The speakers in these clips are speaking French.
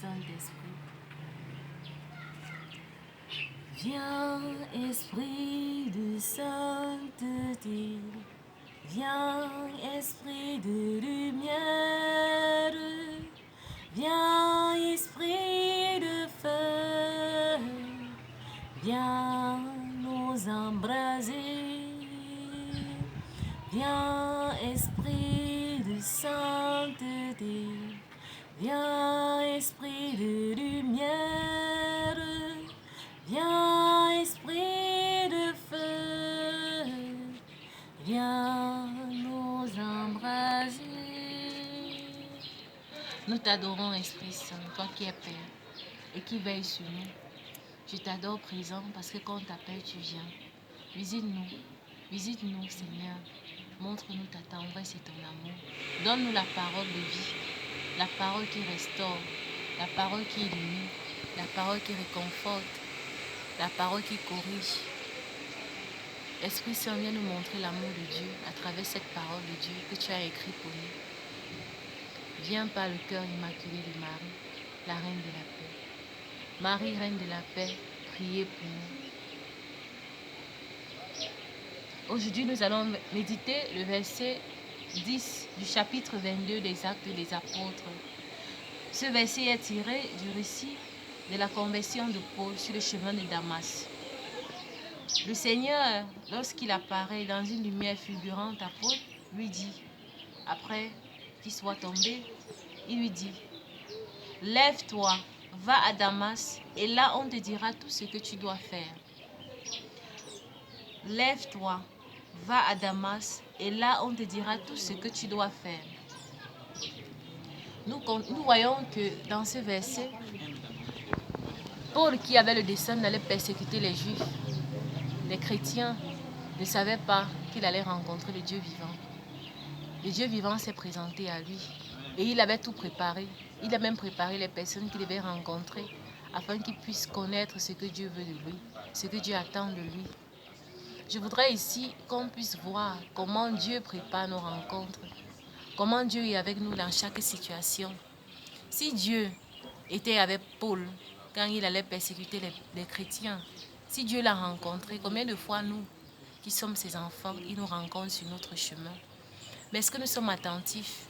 Saint-Esprit. Viens, Esprit de sainteté, viens, Esprit de lumière, viens, Esprit de feu, viens nous embraser, viens, Esprit de sainteté, viens, Esprit de lumière, viens, Esprit de feu, viens nous embraser. Nous t'adorons, Esprit Saint, toi qui es Père et qui veille sur nous. Je t'adore présent parce que quand on t'appelle, tu viens. Visite-nous, Seigneur. Montre-nous ta tendresse et ton amour. Donne-nous la parole de vie, la parole qui restaure, la parole qui illumine, la parole qui réconforte, la parole qui corrige. Esprit Saint, viens nous montrer l'amour de Dieu à travers cette parole de Dieu que tu as écrite pour nous. Viens par le cœur immaculé de Marie, la Reine de la paix. Marie, Reine de la paix, priez pour nous. Aujourd'hui, nous allons méditer le verset 10 du chapitre 22 des Actes des Apôtres. Ce verset est tiré du récit de la conversion de Paul sur le chemin de Damas. Le Seigneur, lorsqu'il apparaît dans une lumière fulgurante à Paul, lui dit, après qu'il soit tombé, il lui dit, « Lève-toi, va à Damas, et là on te dira tout ce que tu dois faire. » Lève-toi, va à Damas, et là on te dira tout ce que tu dois faire. Nous voyons que dans ce verset, Paul, qui avait le dessein d'aller persécuter les Juifs, les chrétiens, ne savaient pas qu'il allait rencontrer le Dieu vivant. Le Dieu vivant s'est présenté à lui et il avait tout préparé. Il a même préparé les personnes qu'il devait rencontrer afin qu'il puisse connaître ce que Dieu veut de lui, ce que Dieu attend de lui. Je voudrais ici qu'on puisse voir comment Dieu prépare nos rencontres, comment Dieu est avec nous dans chaque situation. Si Dieu était avec Paul quand il allait persécuter les chrétiens, si Dieu l'a rencontré, combien de fois nous, qui sommes ses enfants, il nous rencontre sur notre chemin? Mais est-ce que nous sommes attentifs?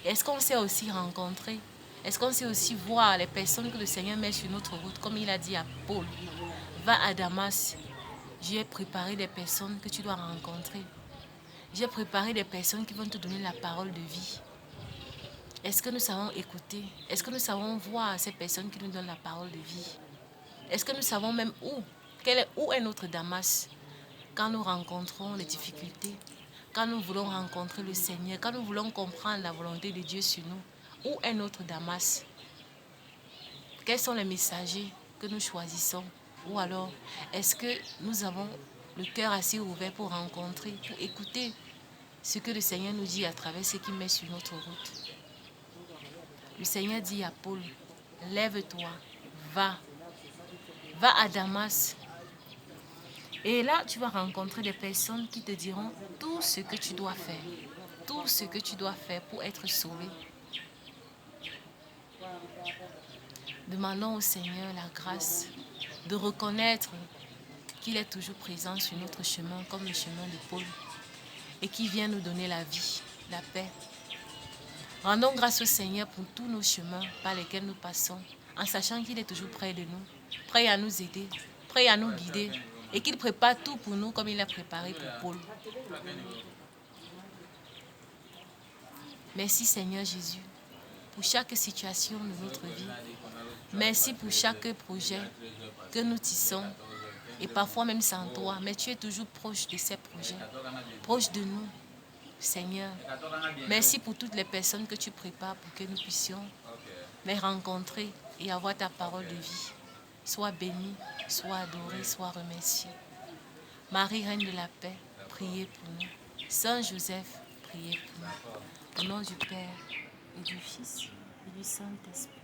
Est-ce qu'on sait aussi rencontrer? Est-ce qu'on sait aussi voir les personnes que le Seigneur met sur notre route? Comme il a dit à Paul, va à Damas, j'ai préparé des personnes que tu dois rencontrer. J'ai préparé des personnes qui vont te donner la parole de vie. Est-ce que nous savons écouter? Est-ce que nous savons voir ces personnes qui nous donnent la parole de vie? Est-ce que nous savons même où est notre Damas quand nous rencontrons les difficultés? Quand nous voulons rencontrer le Seigneur, quand nous voulons comprendre la volonté de Dieu sur nous, où est notre Damas? Quels sont les messagers que nous choisissons? Ou alors, est-ce que nous avons le cœur assez ouvert pour rencontrer, pour écouter ce que le Seigneur nous dit à travers ce qu'il met sur notre route? Le Seigneur dit à Paul, lève-toi, va à Damas. Et là, tu vas rencontrer des personnes qui te diront tout ce que tu dois faire. Tout ce que tu dois faire pour être sauvé. Demandons au Seigneur la grâce de reconnaître qu'il est toujours présent sur notre chemin, comme le chemin de Paul, et qui vient nous donner la vie, la paix. Rendons grâce au Seigneur pour tous nos chemins par lesquels nous passons, en sachant qu'il est toujours près de nous, prêt à nous aider, prêt à nous guider, et qu'il prépare tout pour nous comme il a préparé pour Paul. Merci Seigneur Jésus pour chaque situation de notre vie. Merci pour chaque projet que nous tissons et parfois même sans toi, mais tu es toujours proche de ces projets, proche de nous, Seigneur. Merci pour toutes les personnes que tu prépares pour que nous puissions les rencontrer et avoir ta parole de vie. Sois béni, sois adoré, sois remercié. Marie, Reine de la paix, priez pour nous. Saint Joseph, priez pour nous. Au nom du Père et du Fils et du Saint-Esprit.